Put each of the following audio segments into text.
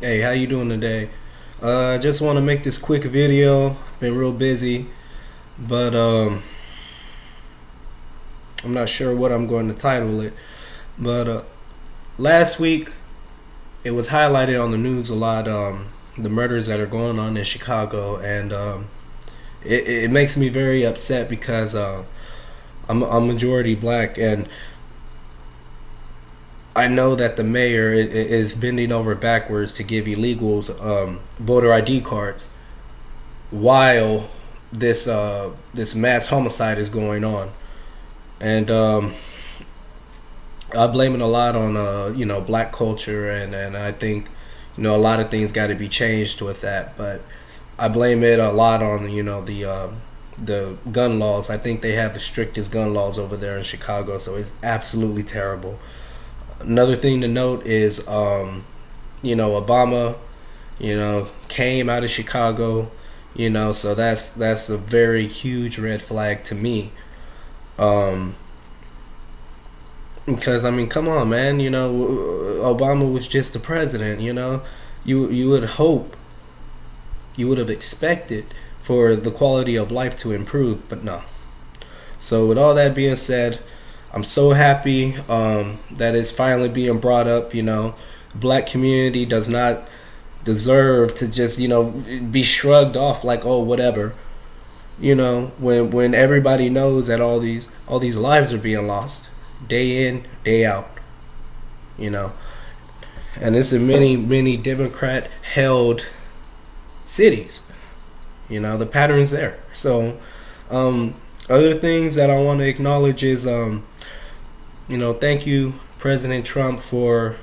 Hey, how you doing today? I just want to make this quick video. Been real busy, but I'm not sure what I'm going to title it. But last week it was highlighted on the news a lot. The murders that are going on in Chicago, and it makes me very upset because I'm majority black, and I know that the mayor is bending over backwards to give illegals voter ID cards while this mass homicide is going on, and I blame it a lot on black culture, and I think a lot of things got to be changed with that, but I blame it a lot on the gun laws. I think they have the strictest gun laws over there in Chicago, so it's absolutely terrible. Another thing to note is, Obama, came out of Chicago, so that's a very huge red flag to me. Um, because I mean, come on, man, Obama was just the president, you would hope, you would have expected for the quality of life to improve, but no. So with all that being said, I'm so happy that it's finally being brought up. Black community does not deserve to just be shrugged off like, oh, whatever. When everybody knows that all these lives are being lost day in, day out. You know, and it's in many Democrat held cities. The pattern's there. So other things that I want to acknowledge is thank you, President Trump, for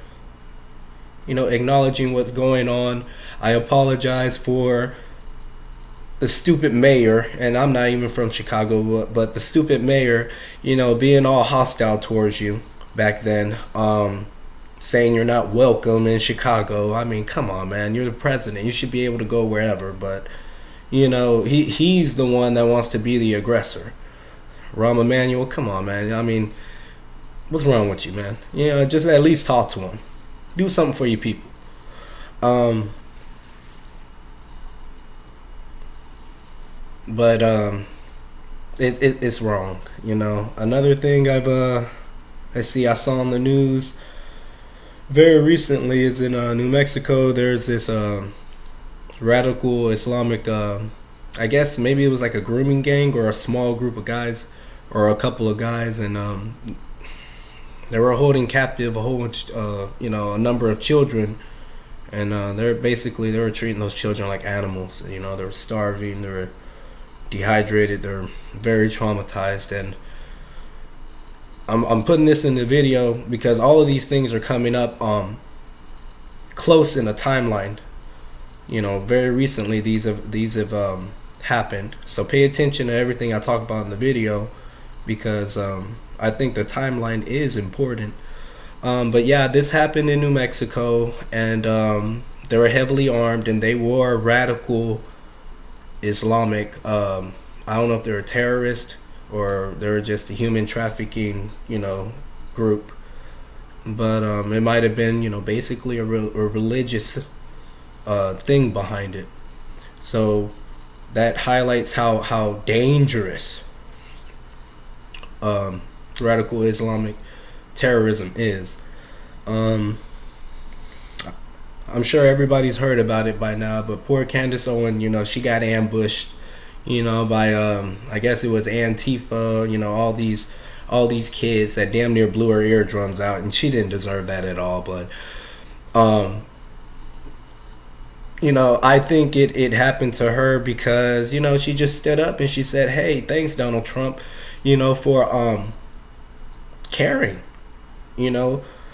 acknowledging what's going on. I apologize for the stupid mayor, and I'm not even from Chicago, but the stupid mayor, being all hostile towards you back then, saying you're not welcome in Chicago. I mean, come on, man, you're the president. You should be able to go wherever, but he's the one that wants to be the aggressor. Rahm Emanuel, come on, man. I mean, what's wrong with you, man? Just at least talk to him. Do something for your people. But it's wrong. Another thing I saw on the news very recently is in New Mexico. There's this radical Islamic. I guess maybe it was like a grooming gang or a small group of guys or a couple of guys, and they were holding captive a whole bunch, a number of children, and they were treating those children like animals. They were starving, they were dehydrated, they're very traumatized, and I'm putting this in the video because all of these things are coming up close in a timeline. Very recently these have happened. So pay attention to everything I talk about in the video because I think the timeline is important. But yeah, this happened in New Mexico, and they were heavily armed, and they were radical Islamic. I don't know if they're a terrorist or they're just a human trafficking, group. But it might have been, basically a religious thing behind it. So that highlights how dangerous radical Islamic terrorism is. I'm sure everybody's heard about it by now, but poor Candace Owens, she got ambushed, by I guess it was Antifa, all these kids that damn near blew her eardrums out, and she didn't deserve that at all. But I think it happened to her because she just stood up and she said, "Hey, thanks, Donald Trump, for caring."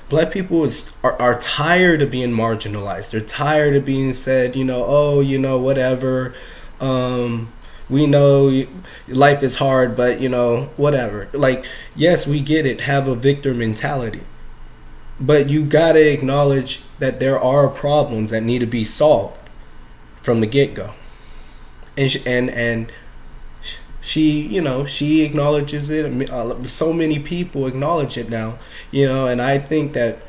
Black people are tired of being marginalized. They're tired of being said, whatever. We know life is hard, but whatever. Like, yes, we get it. Have a victor mentality, but you gotta acknowledge that there are problems that need to be solved from the get go, and she acknowledges it. So many people acknowledge it now, and I think that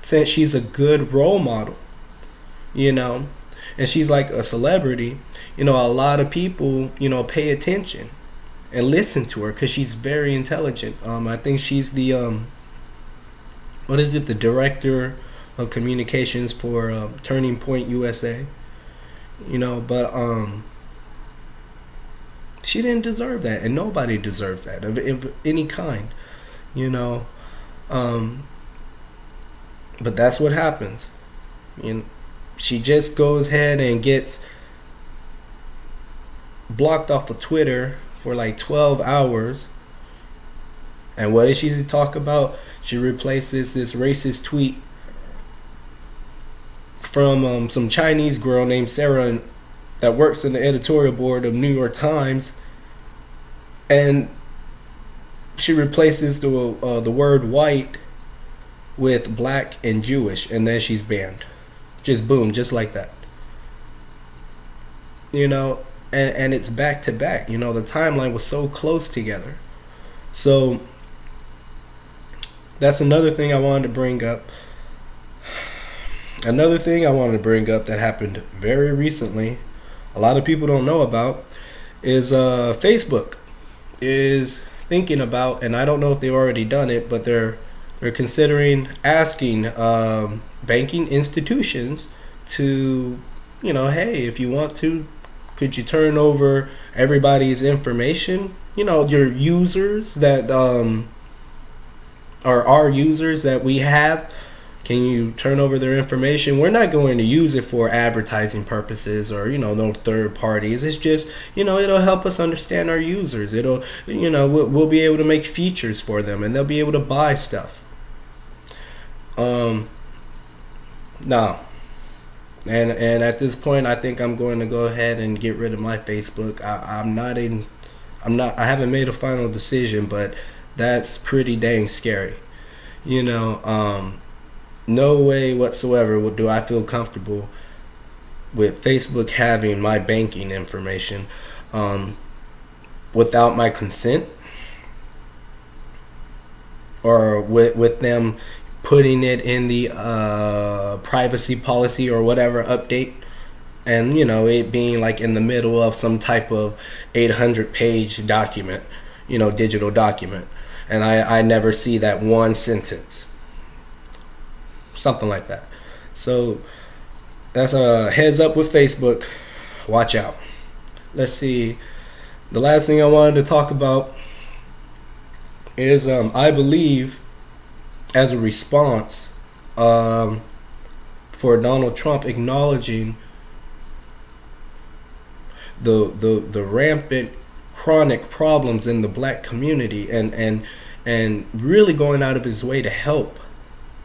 since she's a good role model you know, and she's like a celebrity. You know, a lot of people, you know, pay attention and listen to her because she's very intelligent. I think she's the what is it? The director of communications for Turning Point USA. You know, but she didn't deserve that, and nobody deserves that of any kind. You know, but that's what happens. You know, she just goes ahead and gets blocked off of Twitter for like 12 hours. And what does she talk about? She replaces this racist tweet from some Chinese girl named Sarah that works in the editorial board of New York Times, and she replaces the word white with black and Jewish, and then she's banned. Just boom, just like that. You know, and it's back to back. You know, the timeline was so close together. So that's another thing I wanted to bring up. Another thing I wanted to bring up that happened very recently, a lot of people don't know about, is Facebook is thinking about, and I don't know if they've already done it, but they're considering asking banking institutions to, you know, hey, if you want to, could you turn over everybody's information? You know, your users that are our users that we have. Can you turn over their information? We're not going to use it for advertising purposes or, you know, no third parties. It's just, you know, it'll help us understand our users. It'll, you know, we'll be able to make features for them, and they'll be able to buy stuff. No. And at this point, I think I'm going to go ahead and get rid of my Facebook. I haven't made a final decision, but that's pretty dang scary. You know, no way whatsoever do I feel comfortable with Facebook having my banking information without my consent, or with them putting it in the privacy policy or whatever update, and, you know, it being like in the middle of some type of 800-page document, you know, digital document, and I never see that one sentence. Something like that. So that's a heads up with Facebook. Watch out. Let's see. The last thing I wanted to talk about is I believe, as a response for Donald Trump acknowledging the rampant chronic problems in the black community, and really going out of his way to help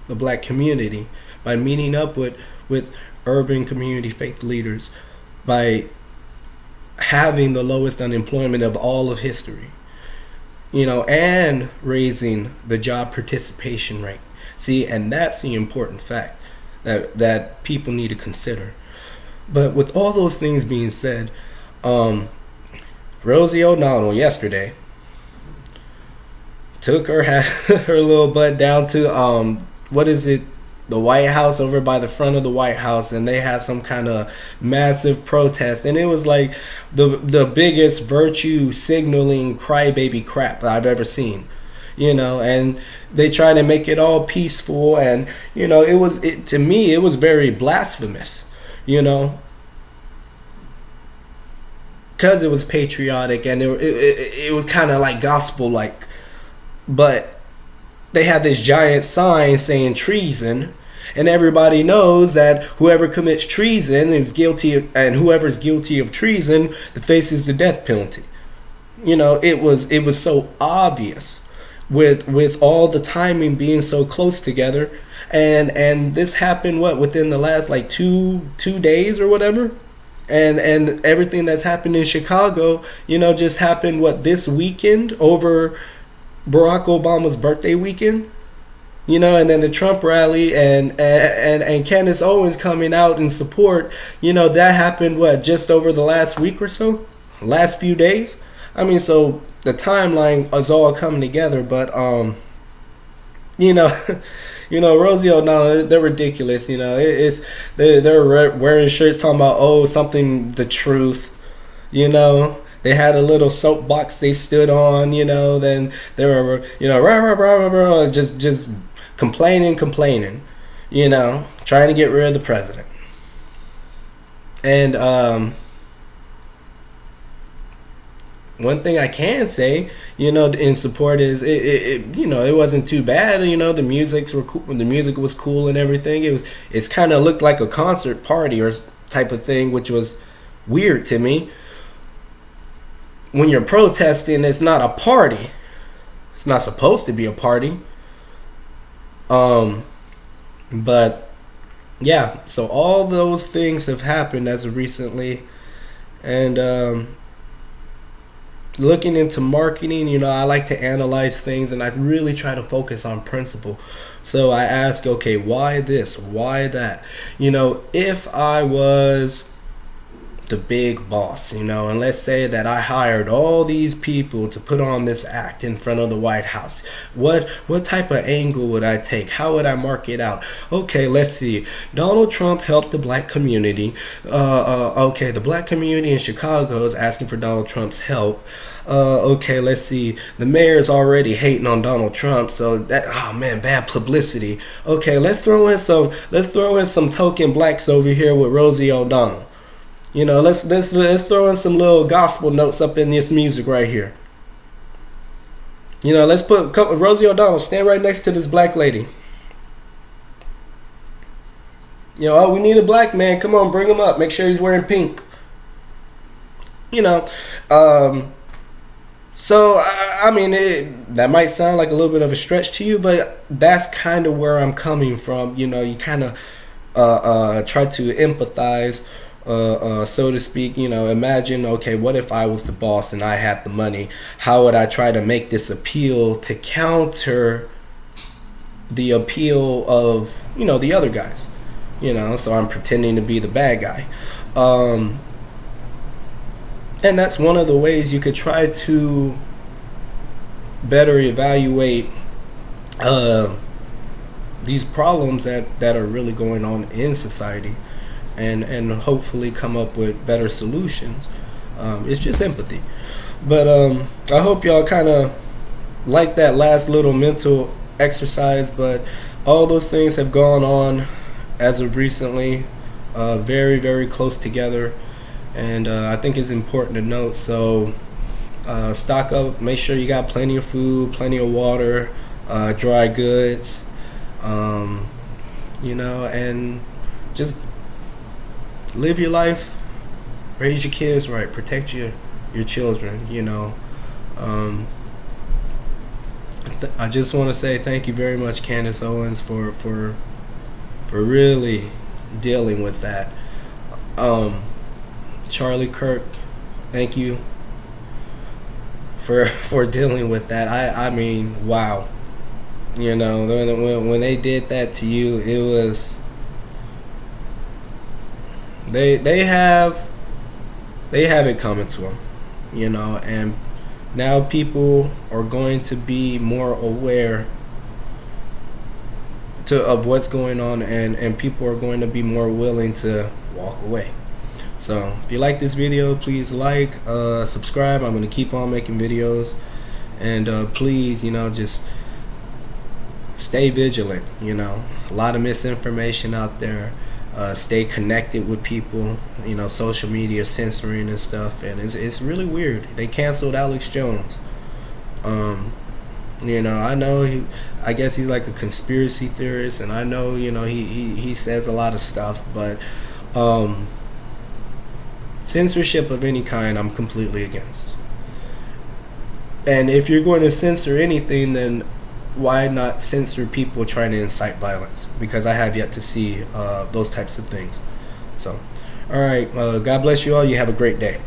the black community by meeting up with urban community faith leaders, by having the lowest unemployment of all of history, you know, and raising the job participation rate. See, and that's the important fact that people need to consider. But with all those things being said, Rosie O'Donnell yesterday took her little butt down to what is it, the White House, over by the front of the White House, and they had some kind of massive protest, and it was like the biggest virtue signaling crybaby crap that I've ever seen, you know. And they try to make it all peaceful, and, you know, to me it was very blasphemous, you know, because it was patriotic, and it was kind of like gospel like, but they had this giant sign saying treason, and everybody knows that whoever commits treason is guilty and whoever's guilty of treason faces the death penalty. You know, it was so obvious with all the timing being so close together, and this happened within the last like two days or whatever, and everything that's happened in Chicago, you know, just happened this weekend over Barack Obama's birthday weekend, you know, and then the Trump rally and Candace Owens coming out in support, you know, that happened just over the last week or so, last few days. I mean, so the timeline is all coming together, but you know, Rosie O'Donnell, they're ridiculous. They're wearing shirts talking about, oh, something, the truth. They had a little soapbox they stood on. Then they were, rah, rah, rah, rah, rah, just complaining, trying to get rid of the president. And one thing I can say, in support is it wasn't too bad. The music was cool and everything. It's kind of looked like a concert party or type of thing, which was weird to me. When you're protesting, it's not a party. It's not supposed to be a party. But yeah, so all those things have happened as of recently, and looking into marketing, I like to analyze things, and I really try to focus on principle. So I ask, okay, why this? Why that? If I was the big boss, and let's say that I hired all these people to put on this act in front of the White House, what type of angle would I take? How would I mark it out? Okay, let's see. Donald Trump helped the black community. Okay, the black community in Chicago is asking for Donald Trump's help. Okay, let's see. The mayor's already hating on Donald Trump, so that, oh man, bad publicity. Okay, let's throw in some token blacks over here with Rosie O'Donnell. Let's throw in some little gospel notes up in this music right here. Let's put Rosie O'Donnell, stand right next to this black lady. Oh, we need a black man. Come on, bring him up. Make sure he's wearing pink. So I mean, that might sound like a little bit of a stretch to you, but that's kind of where I'm coming from. You kind of try to empathize. So to speak, imagine, okay, what if I was the boss and I had the money? How would I try to make this appeal to counter the appeal of, the other guys? So I'm pretending to be the bad guy. And that's one of the ways you could try to better evaluate these problems that are really going on in society. And hopefully come up with better solutions. It's just empathy. But I hope y'all kind of like that last little mental exercise. But all those things have gone on as of recently, very, very close together. And I think it's important to note. So stock up, make sure you got plenty of food, plenty of water, dry goods, and just live your life, raise your kids right, protect your children. I just want to say thank you very much, Candace Owens, for really dealing with that. Charlie Kirk, thank you for dealing with that. I mean, wow. When they did that to you, it was. They have it coming to them, and now people are going to be more aware of what's going on, and people are going to be more willing to walk away. So if you like this video, please like, subscribe. I'm going to keep on making videos, and please, just stay vigilant. A lot of misinformation out there. Stay connected with people, social media censoring and stuff, and it's really weird. They canceled Alex Jones. I know I guess he's like a conspiracy theorist, and I know he says a lot of stuff, but censorship of any kind I'm completely against. And if you're going to censor anything, then why not censor people trying to incite violence? Because I have yet to see those types of things. So, all right, God bless you all. You have a great day.